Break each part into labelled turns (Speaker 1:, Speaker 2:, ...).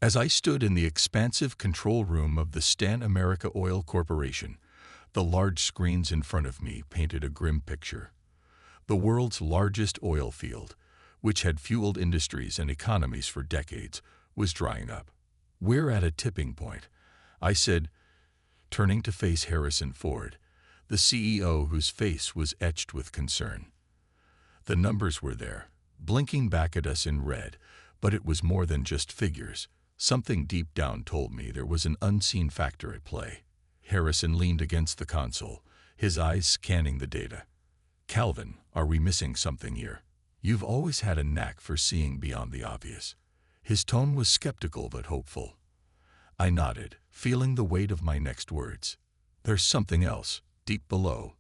Speaker 1: As I stood in the expansive control room of the Stan America Oil Corporation, the large screens in front of me painted a grim picture. The world's largest oil field, which had fueled industries and economies for decades, was drying up. "We're at a tipping point," I said, turning to face Harrison Ford, the CEO whose face was etched with concern. The numbers were there, blinking back at us in red, but it was more than just figures. Something deep down told me there was an unseen factor at play. Harrison leaned against the console, his eyes scanning the data. "Calvin, are we missing something here? You've always had a knack for seeing beyond the obvious." His tone was skeptical but hopeful. I nodded, feeling the weight of my next words. "There's something else, deep below.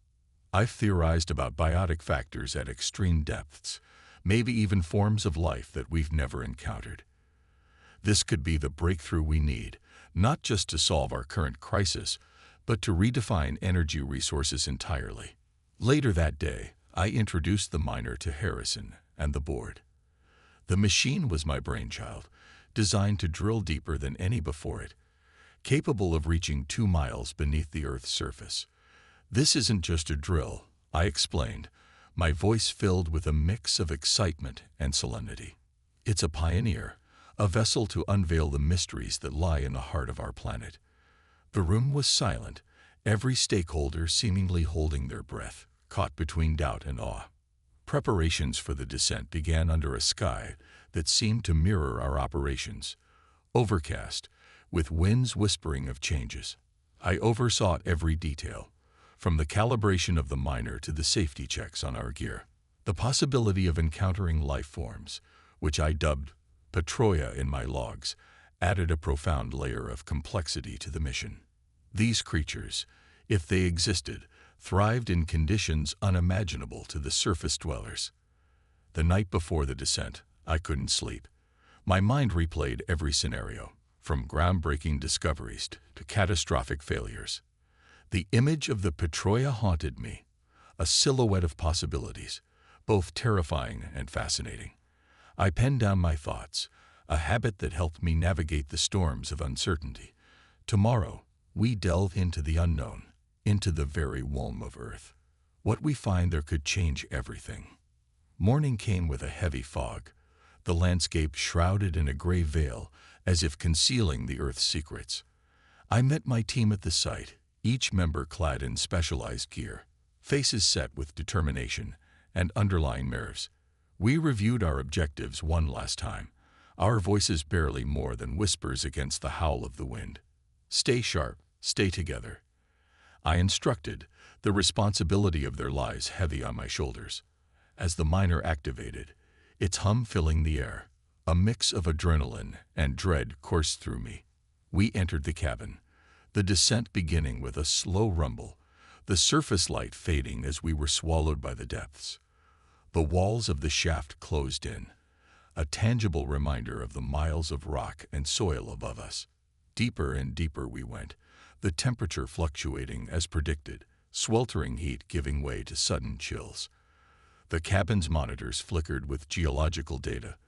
Speaker 1: I've theorized about biotic factors at extreme depths, maybe even forms of life that we've never encountered. This could be the breakthrough we need, not just to solve our current crisis, but to redefine energy resources entirely." Later that day, I introduced the miner to Harrison and the board. The machine was my brainchild, designed to drill deeper than any before it, capable of reaching 2 miles beneath the Earth's surface. "This isn't just a drill," I explained, my voice filled with a mix of excitement and solemnity. "It's a pioneer, a vessel to unveil the mysteries that lie in the heart of our planet." The room was silent, every stakeholder seemingly holding their breath, caught between doubt and awe. Preparations for the descent began under a sky that seemed to mirror our operations, overcast, with winds whispering of changes. I oversaw every detail, from the calibration of the miner to the safety checks on our gear. The possibility of encountering life forms, which I dubbed Petroia in my logs, added a profound layer of complexity to the mission. These creatures, if they existed, thrived in conditions unimaginable to the surface dwellers. The night before the descent, I couldn't sleep. My mind replayed every scenario, from groundbreaking discoveries to catastrophic failures. The image of the Petroia haunted me, a silhouette of possibilities, both terrifying and fascinating. I penned down my thoughts, a habit that helped me navigate the storms of uncertainty. Tomorrow, we delve into the unknown, into the very womb of Earth. What we find there could change everything. Morning came with a heavy fog, the landscape shrouded in a gray veil as if concealing the Earth's secrets. I met my team at the site, each member clad in specialized gear, faces set with determination and underlying nerves. We reviewed our objectives one last time, our voices barely more than whispers against the howl of the wind. "Stay sharp, stay together," I instructed, the responsibility of their lives heavy on my shoulders. As the miner activated, its hum filling the air, a mix of adrenaline and dread coursed through me. We entered the cabin, the descent beginning with a slow rumble, the surface light fading as we were swallowed by the depths. The walls of the shaft closed in, a tangible reminder of the miles of rock and soil above us. Deeper and deeper we went, the temperature fluctuating as predicted, sweltering heat giving way to sudden chills. The cabin's monitors flickered with geological data,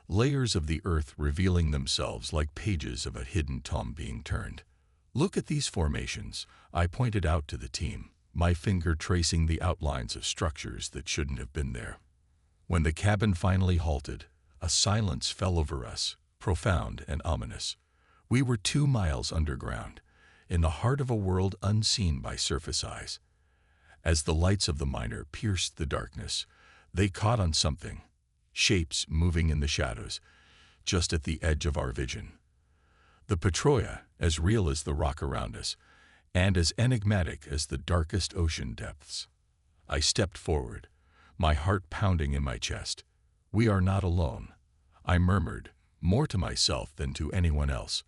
Speaker 1: layers of the Earth revealing themselves like pages of a hidden tome being turned. "Look at these formations," I pointed out to the team, my finger tracing the outlines of structures that shouldn't have been there. When the cabin finally halted, a silence fell over us, profound and ominous. We were 2 miles underground, in the heart of a world unseen by surface eyes. As the lights of the miner pierced the darkness, they caught on something, shapes moving in the shadows, just at the edge of our vision. The Petroia, as real as the rock around us, and as enigmatic as the darkest ocean depths. I stepped forward, my heart pounding in my chest. "We are not alone," I murmured, more to myself than to anyone else.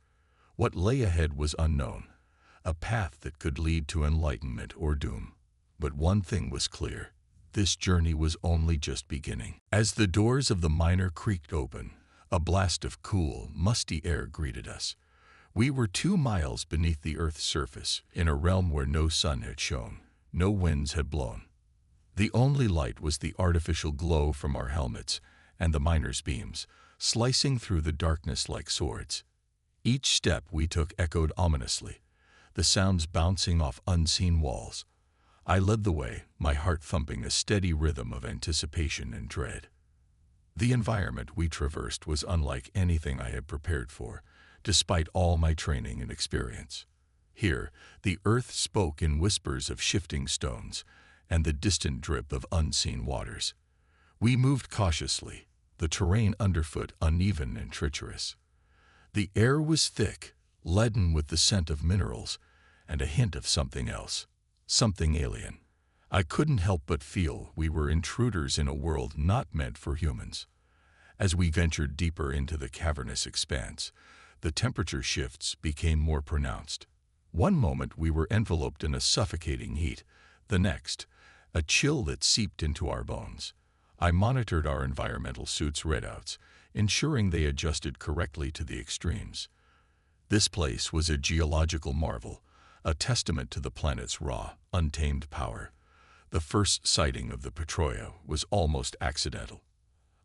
Speaker 1: What lay ahead was unknown, a path that could lead to enlightenment or doom. But one thing was clear, this journey was only just beginning. As the doors of the miner creaked open, a blast of cool, musty air greeted us. We were 2 miles beneath the Earth's surface, in a realm where no sun had shone, no winds had blown. The only light was the artificial glow from our helmets and the miner's beams, slicing through the darkness like swords. Each step we took echoed ominously, the sounds bouncing off unseen walls. I led the way, my heart thumping a steady rhythm of anticipation and dread. The environment we traversed was unlike anything I had prepared for, despite all my training and experience. Here, the earth spoke in whispers of shifting stones and the distant drip of unseen waters. We moved cautiously, the terrain underfoot uneven and treacherous. The air was thick, leaden with the scent of minerals, and a hint of something else, something alien. I couldn't help but feel we were intruders in a world not meant for humans. As we ventured deeper into the cavernous expanse, the temperature shifts became more pronounced. One moment we were enveloped in a suffocating heat, the next, a chill that seeped into our bones. I monitored our environmental suits' readouts, ensuring they adjusted correctly to the extremes. This place was a geological marvel, a testament to the planet's raw, untamed power. The first sighting of the Petroia was almost accidental.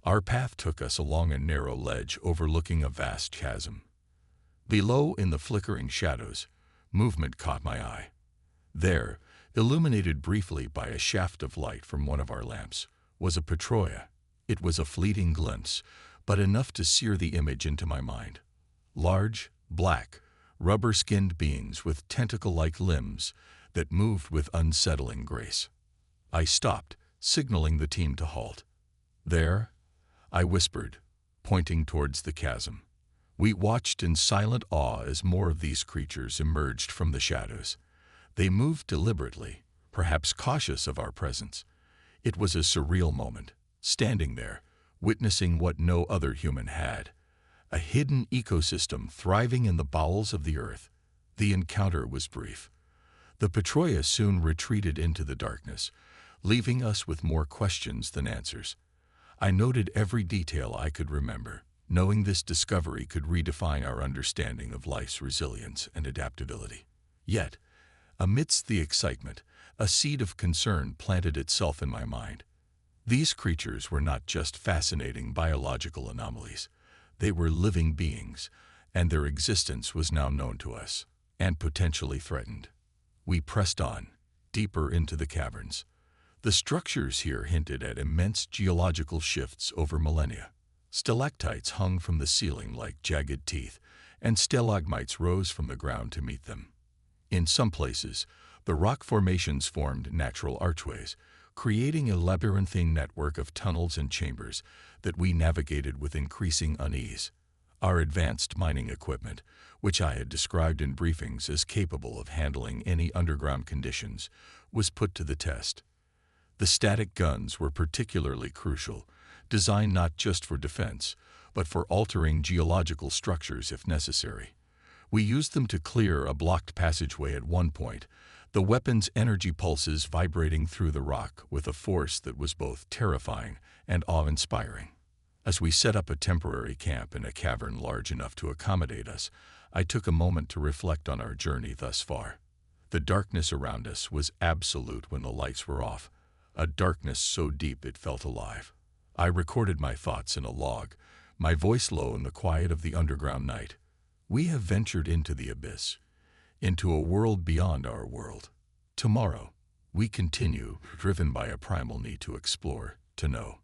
Speaker 1: Our path took us along a narrow ledge overlooking a vast chasm. Below, in the flickering shadows, movement caught my eye. There, illuminated briefly by a shaft of light from one of our lamps, was a Petroia. It was a fleeting glimpse, but enough to sear the image into my mind. Large, black, rubber-skinned beings with tentacle-like limbs that moved with unsettling grace. I stopped, signaling the team to halt. "There," I whispered, pointing towards the chasm. We watched in silent awe as more of these creatures emerged from the shadows. They moved deliberately, perhaps cautious of our presence. It was a surreal moment, standing there, witnessing what no other human had. A hidden ecosystem thriving in the bowels of the earth. The encounter was brief. The Petroia soon retreated into the darkness, leaving us with more questions than answers. I noted every detail I could remember, knowing this discovery could redefine our understanding of life's resilience and adaptability. Yet, amidst the excitement, a seed of concern planted itself in my mind. These creatures were not just fascinating biological anomalies. They were living beings, and their existence was now known to us, and potentially threatened. We pressed on, deeper into the caverns. The structures here hinted at immense geological shifts over millennia. Stalactites hung from the ceiling like jagged teeth, and stalagmites rose from the ground to meet them. In some places, the rock formations formed natural archways, creating a labyrinthine network of tunnels and chambers that we navigated with increasing unease. Our advanced mining equipment, which I had described in briefings as capable of handling any underground conditions, was put to the test. The static guns were particularly crucial, designed not just for defense, but for altering geological structures if necessary. We used them to clear a blocked passageway at one point, the weapon's energy pulses vibrating through the rock with a force that was both terrifying and awe-inspiring. As we set up a temporary camp in a cavern large enough to accommodate us, I took a moment to reflect on our journey thus far. The darkness around us was absolute when the lights were off, a darkness so deep it felt alive. I recorded my thoughts in a log, my voice low in the quiet of the underground night. We have ventured into the abyss, into a world beyond our world. Tomorrow, we continue, driven by a primal need to explore, to know.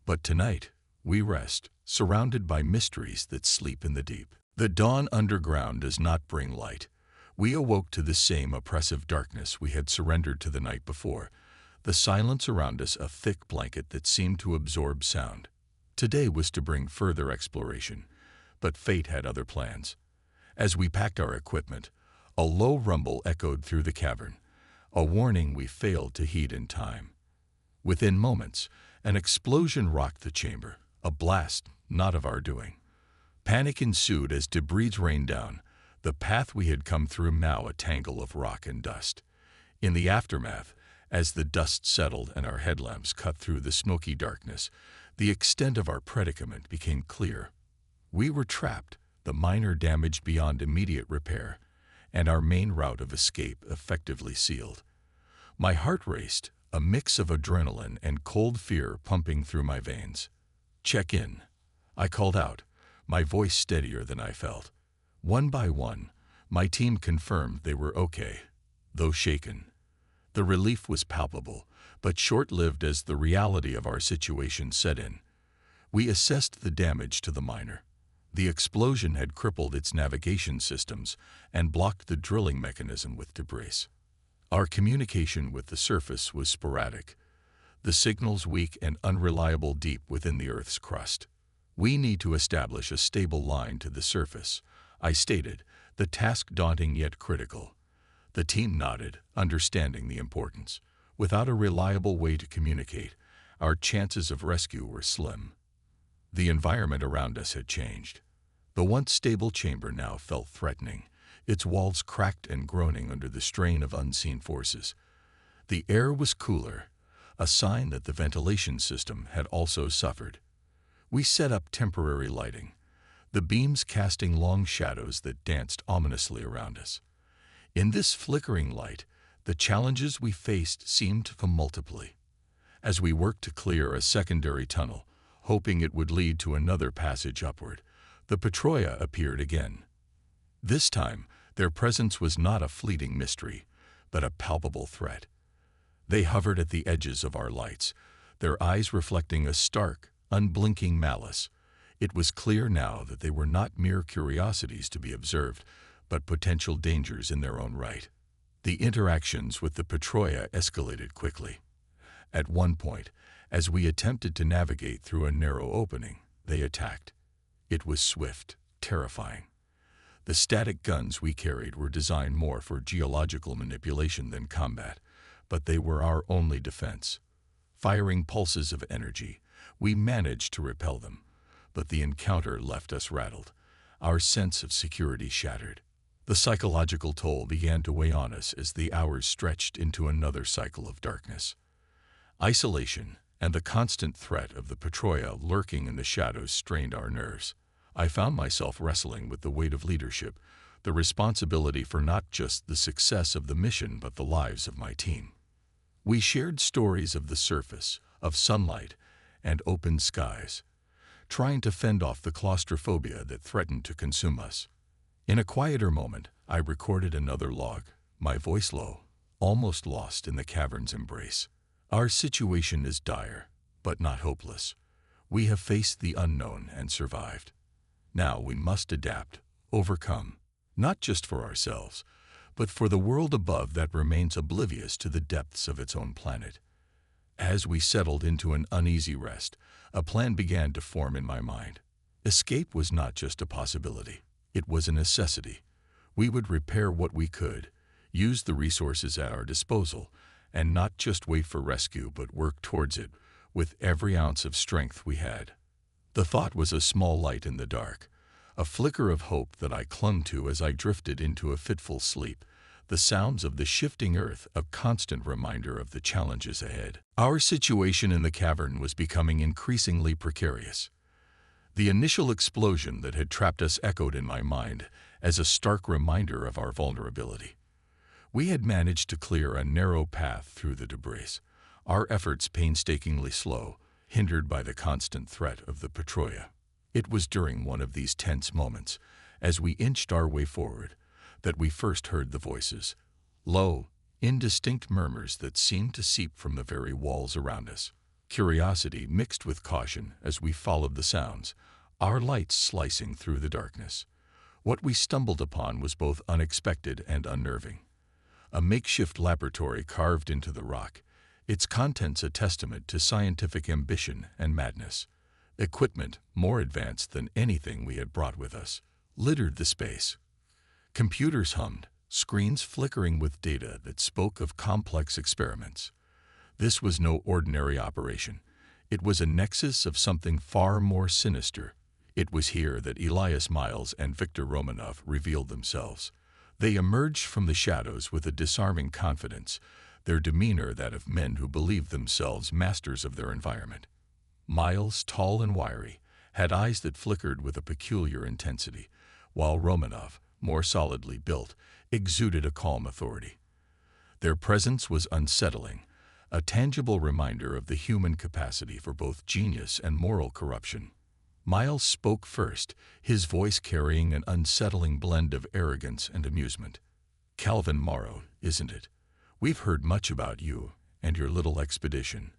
Speaker 1: But tonight, we rest, surrounded by mysteries that sleep in the deep. The dawn underground does not bring light. We awoke to the same oppressive darkness we had surrendered to the night before, the silence around us a thick blanket that seemed to absorb sound. Today was to bring further exploration, but fate had other plans. As we packed our equipment, a low rumble echoed through the cavern, a warning we failed to heed in time. Within moments, an explosion rocked the chamber, a blast not of our doing. Panic ensued as debris rained down, the path we had come through now a tangle of rock and dust. In the aftermath, as the dust settled and our headlamps cut through the smoky darkness, the extent of our predicament became clear. We were trapped, the miner damaged beyond immediate repair, and our main route of escape effectively sealed. My heart raced, a mix of adrenaline and cold fear pumping through my veins. "Check in," I called out, my voice steadier than I felt. One by one, my team confirmed they were okay, though shaken. The relief was palpable, but short-lived as the reality of our situation set in. We assessed the damage to the miner. The explosion had crippled its navigation systems and blocked the drilling mechanism with debris. Our communication with the surface was sporadic, the signals weak and unreliable deep within the Earth's crust. "We need to establish a stable line to the surface," I stated, the task daunting yet critical. The team nodded, understanding the importance. Without a reliable way to communicate, our chances of rescue were slim. The environment around us had changed. The once stable chamber now felt threatening, its walls cracked and groaning under the strain of unseen forces. The air was cooler, a sign that the ventilation system had also suffered. We set up temporary lighting, the beams casting long shadows that danced ominously around us. In this flickering light, the challenges we faced seemed to multiply. As we worked to clear a secondary tunnel, hoping it would lead to another passage upward, the Petroia appeared again. This time, their presence was not a fleeting mystery, but a palpable threat. They hovered at the edges of our lights, their eyes reflecting a stark, unblinking malice. It was clear now that they were not mere curiosities to be observed, but potential dangers in their own right. The interactions with the Petroia escalated quickly. At one point, as we attempted to navigate through a narrow opening, they attacked. It was swift, terrifying. The static guns we carried were designed more for geological manipulation than combat, but they were our only defense. Firing pulses of energy, we managed to repel them, but the encounter left us rattled, our sense of security shattered. The psychological toll began to weigh on us as the hours stretched into another cycle of darkness. Isolation and the constant threat of the Petroia lurking in the shadows strained our nerves. I found myself wrestling with the weight of leadership, the responsibility for not just the success of the mission but the lives of my team. We shared stories of the surface, of sunlight, and open skies, trying to fend off the claustrophobia that threatened to consume us. In a quieter moment, I recorded another log, my voice low, almost lost in the cavern's embrace. Our situation is dire, but not hopeless. We have faced the unknown and survived. Now we must adapt, overcome, not just for ourselves, but for the world above that remains oblivious to the depths of its own planet. As we settled into an uneasy rest, a plan began to form in my mind. Escape was not just a possibility, it was a necessity. We would repair what we could, use the resources at our disposal, and not just wait for rescue but work towards it with every ounce of strength we had. The thought was a small light in the dark, a flicker of hope that I clung to as I drifted into a fitful sleep, the sounds of the shifting earth a constant reminder of the challenges ahead. Our situation in the cavern was becoming increasingly precarious. The initial explosion that had trapped us echoed in my mind as a stark reminder of our vulnerability. We had managed to clear a narrow path through the debris, our efforts painstakingly slow, hindered by the constant threat of the Petroia. It was during one of these tense moments, as we inched our way forward, that we first heard the voices, low, indistinct murmurs that seemed to seep from the very walls around us. Curiosity mixed with caution as we followed the sounds, our lights slicing through the darkness. What we stumbled upon was both unexpected and unnerving. A makeshift laboratory carved into the rock, its contents a testament to scientific ambition and madness. Equipment, more advanced than anything we had brought with us, littered the space. Computers hummed, screens flickering with data that spoke of complex experiments. This was no ordinary operation. It was a nexus of something far more sinister. It was here that Elias Miles and Victor Romanov revealed themselves. They emerged from the shadows with a disarming confidence, their demeanor that of men who believed themselves masters of their environment. Miles, tall and wiry, had eyes that flickered with a peculiar intensity, while Romanov, more solidly built, exuded a calm authority. Their presence was unsettling, a tangible reminder of the human capacity for both genius and moral corruption. Miles spoke first, his voice carrying an unsettling blend of arrogance and amusement. "Calvin Morrow, isn't it? We've heard much about you and your little expedition.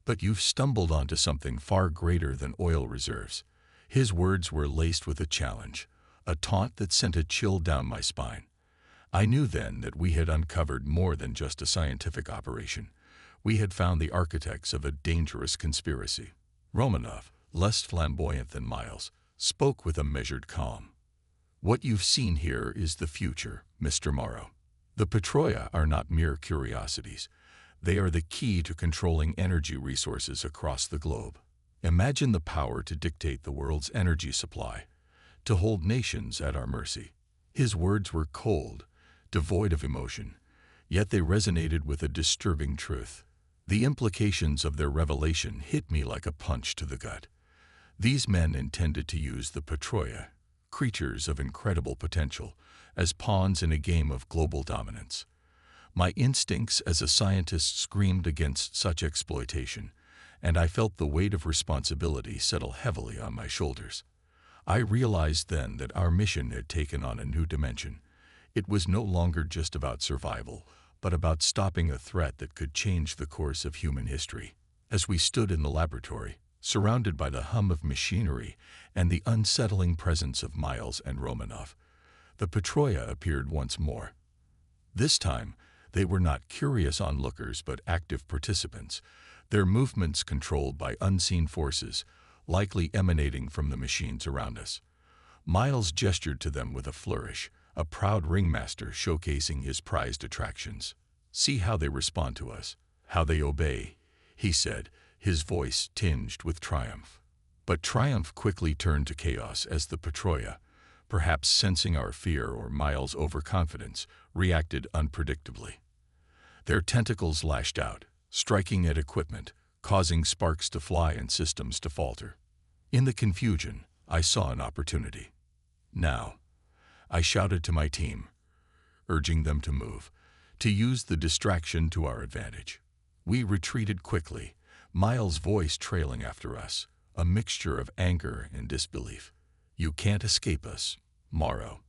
Speaker 1: But you've stumbled onto something far greater than oil reserves." His words were laced with a challenge, a taunt that sent a chill down my spine. I knew then that we had uncovered more than just a scientific operation. We had found the architects of a dangerous conspiracy. Romanov, less flamboyant than Miles, spoke with a measured calm. "What you've seen here is the future, Mr. Morrow. The Petroia are not mere curiosities. They are the key to controlling energy resources across the globe. Imagine the power to dictate the world's energy supply, to hold nations at our mercy." His words were cold, devoid of emotion, yet they resonated with a disturbing truth. The implications of their revelation hit me like a punch to the gut. These men intended to use the Petroia, creatures of incredible potential, as pawns in a game of global dominance. My instincts as a scientist screamed against such exploitation, and I felt the weight of responsibility settle heavily on my shoulders. I realized then that our mission had taken on a new dimension. It was no longer just about survival, but about stopping a threat that could change the course of human history. As we stood in the laboratory, surrounded by the hum of machinery and the unsettling presence of Miles and Romanov, the Petroia appeared once more. This time, they were not curious onlookers but active participants, their movements controlled by unseen forces, likely emanating from the machines around us. Miles gestured to them with a flourish, a proud ringmaster showcasing his prized attractions. "See how they respond to us, how they obey," he said, his voice tinged with triumph. But triumph quickly turned to chaos as the Petroia, perhaps sensing our fear or Miles' overconfidence, reacted unpredictably. Their tentacles lashed out, striking at equipment, causing sparks to fly and systems to falter. In the confusion, I saw an opportunity. "Now," I shouted to my team, urging them to move, to use the distraction to our advantage. We retreated quickly, Miles' voice trailing after us, a mixture of anger and disbelief. "You can't escape us, Morrow.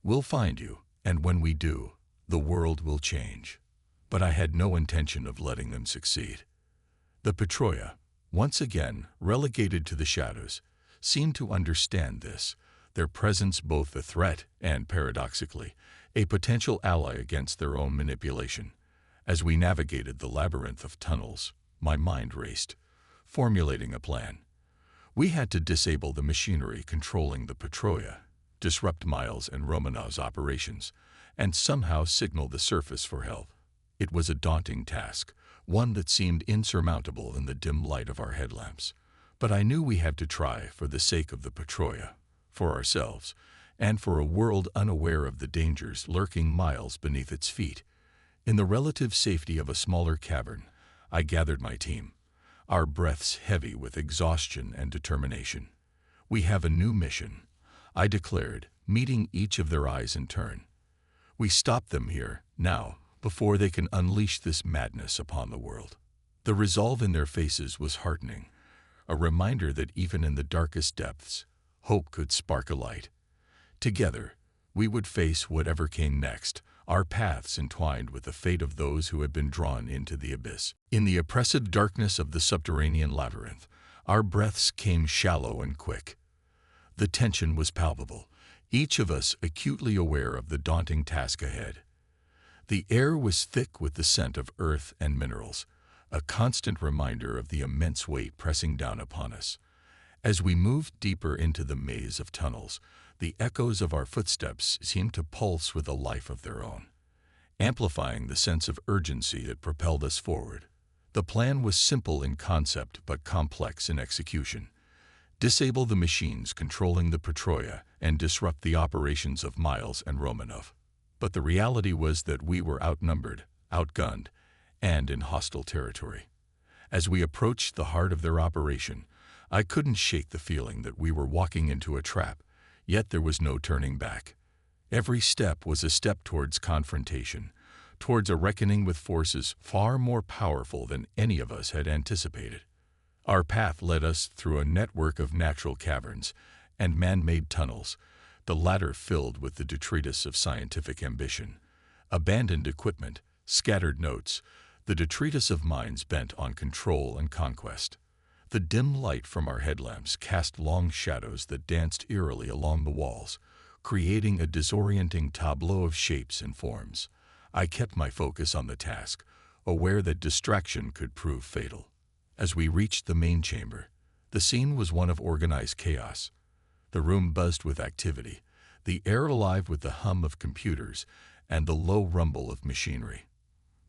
Speaker 1: We'll find you, and when we do, the world will change." But I had no intention of letting them succeed. The Petroia, once again relegated to the shadows, seemed to understand this, their presence both a threat and, paradoxically, a potential ally against their own manipulation. As we navigated the labyrinth of tunnels, my mind raced, formulating a plan. We had to disable the machinery controlling the Petroia, disrupt Miles and Romanov's operations, and somehow signal the surface for help. It was a daunting task, one that seemed insurmountable in the dim light of our headlamps. But I knew we had to try for the sake of the Petroia, for ourselves, and for a world unaware of the dangers lurking miles beneath its feet. In the relative safety of a smaller cavern, I gathered my team, our breaths heavy with exhaustion and determination. "We have a new mission," I declared, meeting each of their eyes in turn. "We stop them here, now, before they can unleash this madness upon the world." The resolve in their faces was heartening, a reminder that even in the darkest depths, hope could spark a light. Together, we would face whatever came next, our paths entwined with the fate of those who had been drawn into the abyss. In the oppressive darkness of the subterranean labyrinth, our breaths came shallow and quick. The tension was palpable, each of us acutely aware of the daunting task ahead. The air was thick with the scent of earth and minerals, a constant reminder of the immense weight pressing down upon us. As we moved deeper into the maze of tunnels, the echoes of our footsteps seemed to pulse with a life of their own, amplifying the sense of urgency that propelled us forward. The plan was simple in concept but complex in execution. Disable the machines controlling the Petroia and disrupt the operations of Miles and Romanov. But the reality was that we were outnumbered, outgunned, and in hostile territory. As we approached the heart of their operation, I couldn't shake the feeling that we were walking into a trap, yet there was no turning back. Every step was a step towards confrontation, towards a reckoning with forces far more powerful than any of us had anticipated. Our path led us through a network of natural caverns and man-made tunnels, the latter filled with the detritus of scientific ambition, abandoned equipment, scattered notes, the detritus of minds bent on control and conquest. The dim light from our headlamps cast long shadows that danced eerily along the walls, creating a disorienting tableau of shapes and forms. I kept my focus on the task, aware that distraction could prove fatal. As we reached the main chamber, the scene was one of organized chaos. The room buzzed with activity, the air alive with the hum of computers and the low rumble of machinery.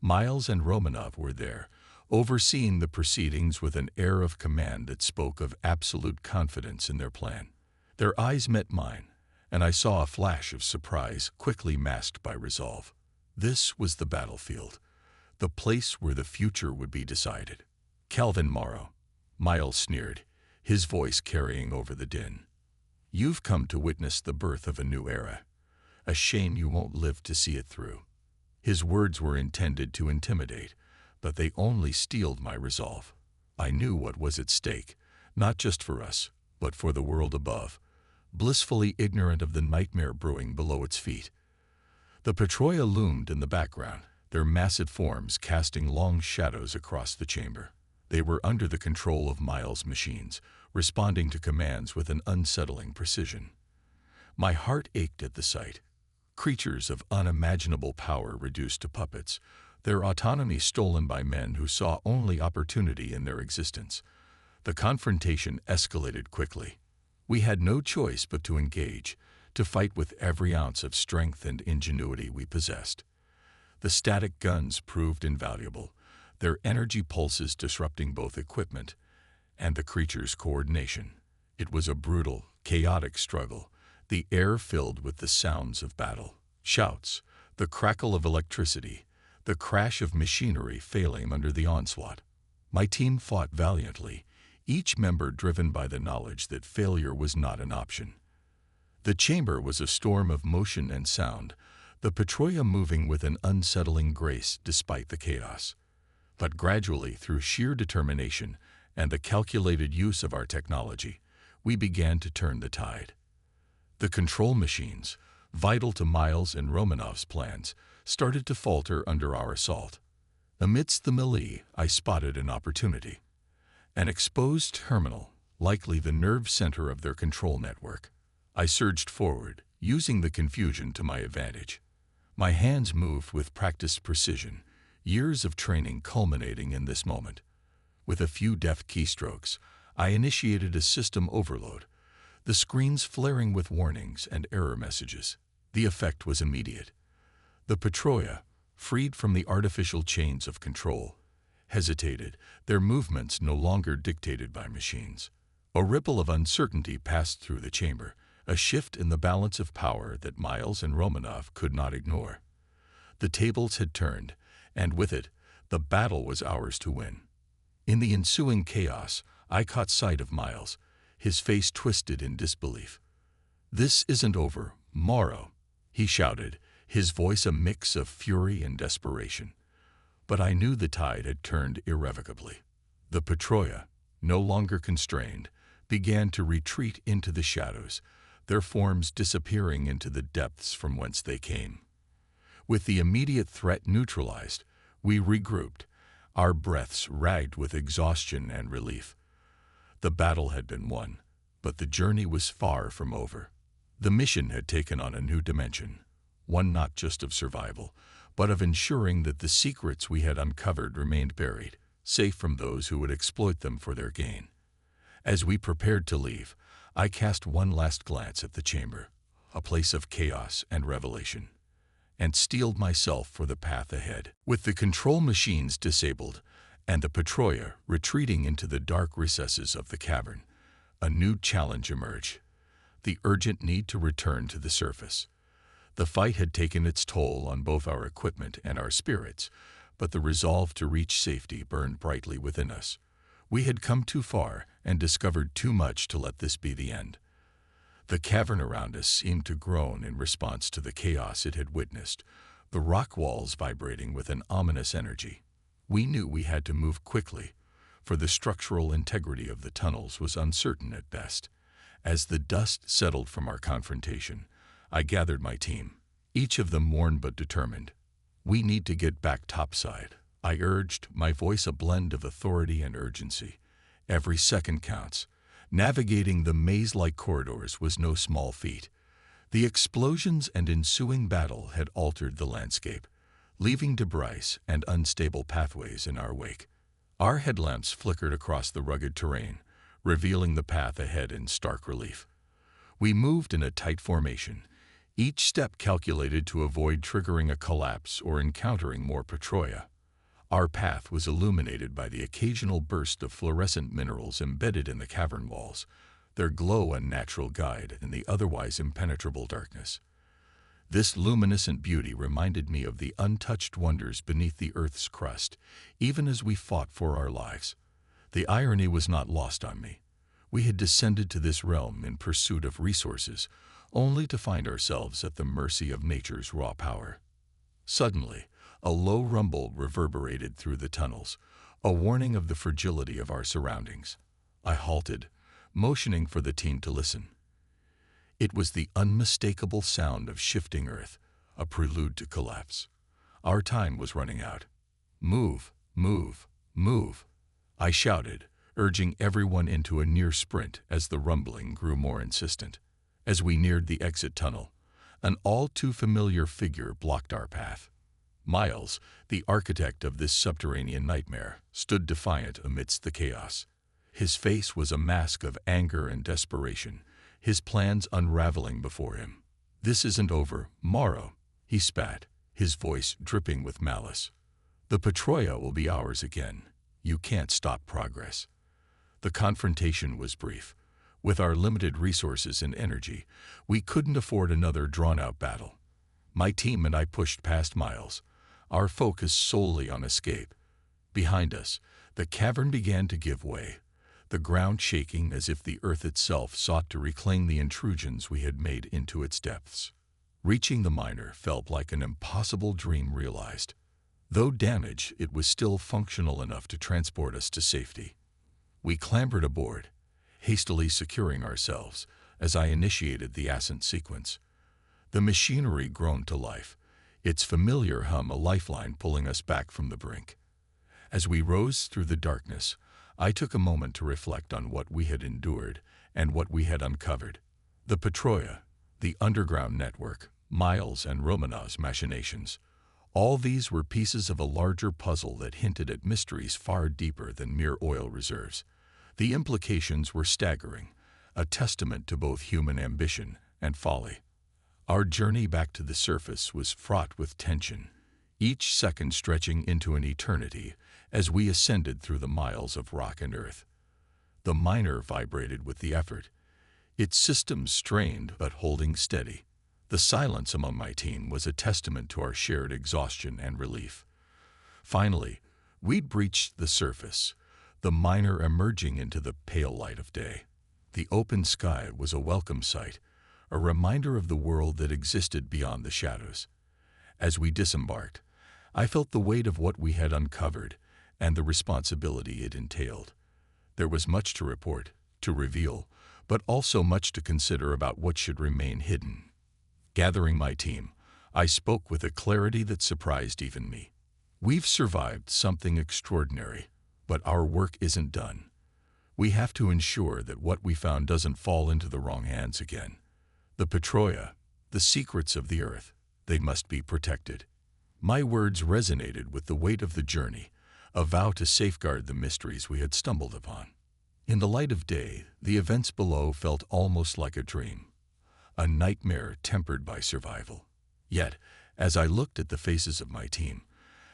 Speaker 1: Miles and Romanov were there, overseeing the proceedings with an air of command that spoke of absolute confidence in their plan. Their eyes met mine, and I saw a flash of surprise quickly masked by resolve. This was the battlefield, the place where the future would be decided. "Calvin Morrow," Miles sneered, his voice carrying over the din. "You've come to witness the birth of a new era. A shame you won't live to see it through." His words were intended to intimidate, but they only steeled my resolve. I knew what was at stake, not just for us, but for the world above, blissfully ignorant of the nightmare brewing below its feet. The Petroia loomed in the background, their massive forms casting long shadows across the chamber. They were under the control of Miles' machines, responding to commands with an unsettling precision. My heart ached at the sight. Creatures of unimaginable power reduced to puppets, their autonomy stolen by men who saw only opportunity in their existence. The confrontation escalated quickly. We had no choice but to engage, to fight with every ounce of strength and ingenuity we possessed. The static guns proved invaluable, their energy pulses disrupting both equipment and the creatures' coordination. It was a brutal, chaotic struggle, the air filled with the sounds of battle. Shouts, the crackle of electricity, the crash of machinery failing under the onslaught. My team fought valiantly, each member driven by the knowledge that failure was not an option. The chamber was a storm of motion and sound, the Petroia moving with an unsettling grace despite the chaos. But gradually, through sheer determination and the calculated use of our technology, we began to turn the tide. The control machines, vital to Miles and Romanov's plans, started to falter under our assault. Amidst the melee, I spotted an opportunity. An exposed terminal, likely the nerve center of their control network. I surged forward, using the confusion to my advantage. My hands moved with practiced precision, years of training culminating in this moment. With a few deft keystrokes, I initiated a system overload, the screens flaring with warnings and error messages. The effect was immediate. The Petroia, freed from the artificial chains of control, hesitated, their movements no longer dictated by machines. A ripple of uncertainty passed through the chamber, a shift in the balance of power that Miles and Romanov could not ignore. The tables had turned, and with it, the battle was ours to win. In the ensuing chaos, I caught sight of Miles, his face twisted in disbelief. "This isn't over, Morrow," he shouted, his voice a mix of fury and desperation. But I knew the tide had turned irrevocably. The Petroia, no longer constrained, began to retreat into the shadows, their forms disappearing into the depths from whence they came. With the immediate threat neutralized, we regrouped, our breaths ragged with exhaustion and relief. The battle had been won, but the journey was far from over. The mission had taken on a new dimension, one not just of survival, but of ensuring that the secrets we had uncovered remained buried, safe from those who would exploit them for their gain. As we prepared to leave, I cast one last glance at the chamber, a place of chaos and revelation, and steeled myself for the path ahead. With the control machines disabled and the Petroia retreating into the dark recesses of the cavern, a new challenge emerged, the urgent need to return to the surface. The fight had taken its toll on both our equipment and our spirits, but the resolve to reach safety burned brightly within us. We had come too far and discovered too much to let this be the end. The cavern around us seemed to groan in response to the chaos it had witnessed, the rock walls vibrating with an ominous energy. We knew we had to move quickly, for the structural integrity of the tunnels was uncertain at best. As the dust settled from our confrontation, I gathered my team, each of them worn but determined. "We need to get back topside," I urged, my voice a blend of authority and urgency. Every second counts. Navigating the maze-like corridors was no small feat. The explosions and ensuing battle had altered the landscape, leaving debris and unstable pathways in our wake. Our headlamps flickered across the rugged terrain, revealing the path ahead in stark relief. We moved in a tight formation, each step calculated to avoid triggering a collapse or encountering more Petroia. Our path was illuminated by the occasional burst of fluorescent minerals embedded in the cavern walls, their glow a natural guide in the otherwise impenetrable darkness. This luminescent beauty reminded me of the untouched wonders beneath the Earth's crust, even as we fought for our lives. The irony was not lost on me. We had descended to this realm in pursuit of resources, only to find ourselves at the mercy of nature's raw power. Suddenly, a low rumble reverberated through the tunnels, a warning of the fragility of our surroundings. I halted, motioning for the team to listen. It was the unmistakable sound of shifting earth, a prelude to collapse. Our time was running out. "Move, move, move," I shouted, urging everyone into a near sprint as the rumbling grew more insistent. As we neared the exit tunnel, an all-too-familiar figure blocked our path. Miles, the architect of this subterranean nightmare, stood defiant amidst the chaos. His face was a mask of anger and desperation, his plans unraveling before him. "This isn't over, Morrow," he spat, his voice dripping with malice. "The Petroia will be ours again. You can't stop progress." The confrontation was brief. With our limited resources and energy, we couldn't afford another drawn-out battle. My team and I pushed past Miles, our focus solely on escape. Behind us, the cavern began to give way, the ground shaking as if the earth itself sought to reclaim the intrusions we had made into its depths. Reaching the miner felt like an impossible dream realized. Though damaged, it was still functional enough to transport us to safety. We clambered aboard, hastily securing ourselves as I initiated the ascent sequence. The machinery groaned to life, its familiar hum a lifeline pulling us back from the brink. As we rose through the darkness, I took a moment to reflect on what we had endured and what we had uncovered. The Petroia, the underground network, Miles and Romanov's machinations, all these were pieces of a larger puzzle that hinted at mysteries far deeper than mere oil reserves. The implications were staggering, a testament to both human ambition and folly. Our journey back to the surface was fraught with tension, each second stretching into an eternity as we ascended through the miles of rock and earth. The miner vibrated with the effort, its systems strained but holding steady. The silence among my team was a testament to our shared exhaustion and relief. Finally, we'd breached the surface, the miner emerging into the pale light of day. The open sky was a welcome sight, a reminder of the world that existed beyond the shadows. As we disembarked, I felt the weight of what we had uncovered and the responsibility it entailed. There was much to report, to reveal, but also much to consider about what should remain hidden. Gathering my team, I spoke with a clarity that surprised even me. "We've survived something extraordinary, but our work isn't done. We have to ensure that what we found doesn't fall into the wrong hands again. The Petroia, the secrets of the earth, they must be protected." My words resonated with the weight of the journey, a vow to safeguard the mysteries we had stumbled upon. In the light of day, the events below felt almost like a dream, a nightmare tempered by survival. Yet, as I looked at the faces of my team,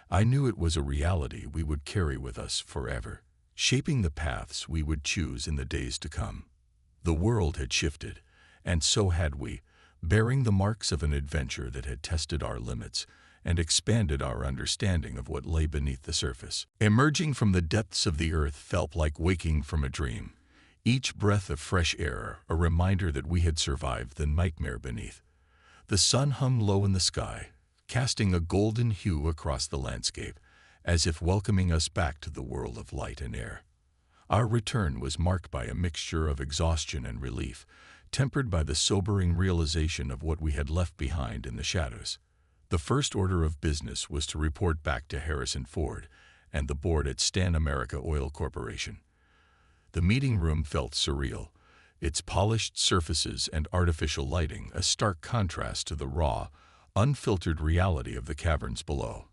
Speaker 1: I knew it was a reality we would carry with us forever, shaping the paths we would choose in the days to come. The world had shifted, and so had we, bearing the marks of an adventure that had tested our limits and expanded our understanding of what lay beneath the surface. Emerging from the depths of the earth felt like waking from a dream, each breath of fresh air a reminder that we had survived the nightmare beneath. The sun hung low in the sky, casting a golden hue across the landscape, as if welcoming us back to the world of light and air. Our return was marked by a mixture of exhaustion and relief, tempered by the sobering realization of what we had left behind in the shadows. The first order of business was to report back to Harrison Ford and the board at Stan America Oil Corporation. The meeting room felt surreal, its polished surfaces and artificial lighting a stark contrast to the raw, unfiltered reality of the caverns below.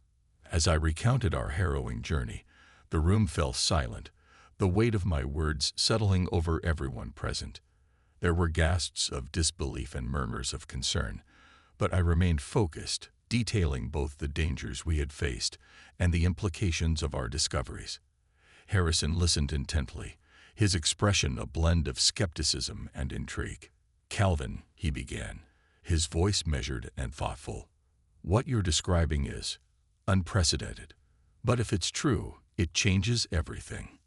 Speaker 1: As I recounted our harrowing journey, the room fell silent, the weight of my words settling over everyone present. There were gasps of disbelief and murmurs of concern, but I remained focused, detailing both the dangers we had faced and the implications of our discoveries. Harrison listened intently, his expression a blend of skepticism and intrigue. "Calvin," he began, his voice measured and thoughtful, "what you're describing is unprecedented. But if it's true, it changes everything.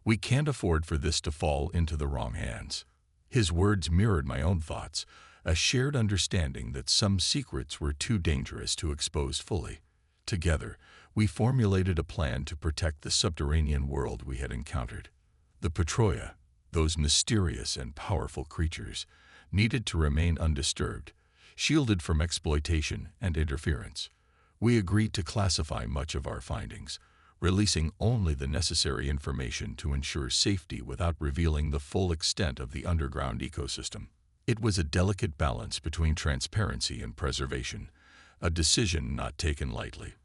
Speaker 1: We can't afford for this to fall into the wrong hands." His words mirrored my own thoughts, a shared understanding that some secrets were too dangerous to expose fully. Together, we formulated a plan to protect the subterranean world we had encountered. The Petroia, those mysterious and powerful creatures, needed to remain undisturbed, shielded from exploitation and interference. We agreed to classify much of our findings, releasing only the necessary information to ensure safety without revealing the full extent of the underground ecosystem. It was a delicate balance between transparency and preservation, a decision not taken lightly.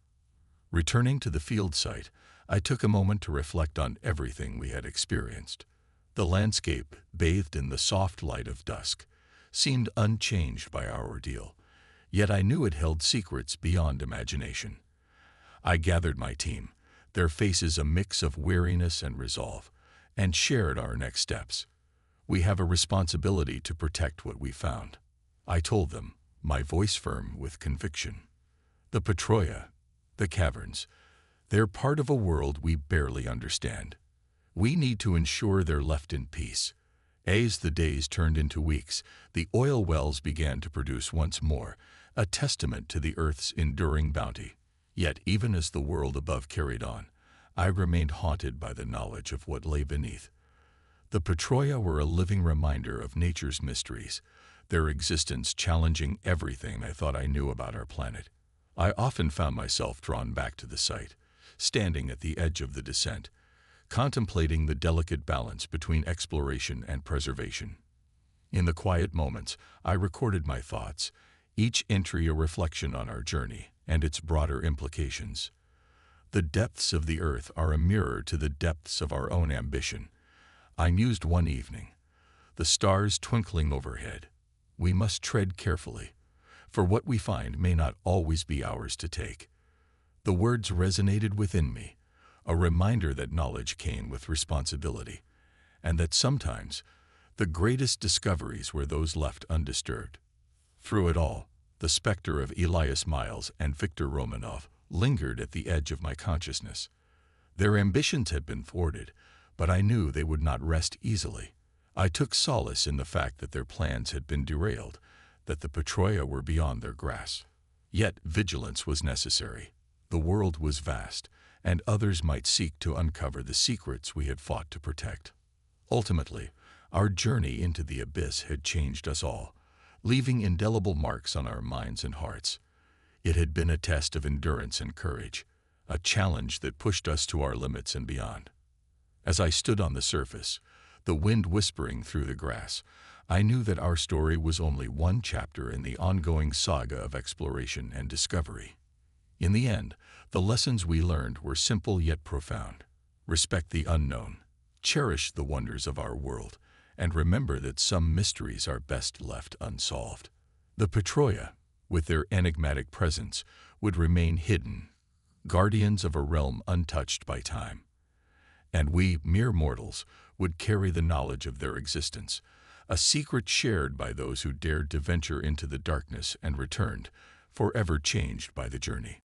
Speaker 1: Returning to the field site, I took a moment to reflect on everything we had experienced. The landscape, bathed in the soft light of dusk, seemed unchanged by our ordeal, yet I knew it held secrets beyond imagination. I gathered my team, their faces a mix of weariness and resolve, and shared our next steps. "We have a responsibility to protect what we found," I told them, my voice firm with conviction. "The Petroia, the caverns, they're part of a world we barely understand. We need to ensure they're left in peace." As the days turned into weeks, the oil wells began to produce once more, a testament to the Earth's enduring bounty. Yet even as the world above carried on, I remained haunted by the knowledge of what lay beneath. The Petroia were a living reminder of nature's mysteries, their existence challenging everything I thought I knew about our planet. I often found myself drawn back to the site, standing at the edge of the descent, contemplating the delicate balance between exploration and preservation. In the quiet moments, I recorded my thoughts, each entry a reflection on our journey and its broader implications. The depths of the Earth are a mirror to the depths of our own ambition. I mused one evening, the stars twinkling overhead. We must tread carefully, for what we find may not always be ours to take. The words resonated within me, a reminder that knowledge came with responsibility, and that sometimes the greatest discoveries were those left undisturbed. Through it all, the specter of Elias Miles and Viktor Romanov lingered at the edge of my consciousness. Their ambitions had been thwarted, but I knew they would not rest easily. I took solace in the fact that their plans had been derailed, that the Petroia were beyond their grasp. Yet vigilance was necessary. The world was vast, and others might seek to uncover the secrets we had fought to protect. Ultimately, our journey into the abyss had changed us all, leaving indelible marks on our minds and hearts. It had been a test of endurance and courage, a challenge that pushed us to our limits and beyond. As I stood on the surface, the wind whispering through the grass, I knew that our story was only one chapter in the ongoing saga of exploration and discovery. In the end, the lessons we learned were simple yet profound. Respect the unknown, cherish the wonders of our world, and remember that some mysteries are best left unsolved. The Petroia, with their enigmatic presence, would remain hidden, guardians of a realm untouched by time. And we, mere mortals, would carry the knowledge of their existence, a secret shared by those who dared to venture into the darkness and returned, forever changed by the journey.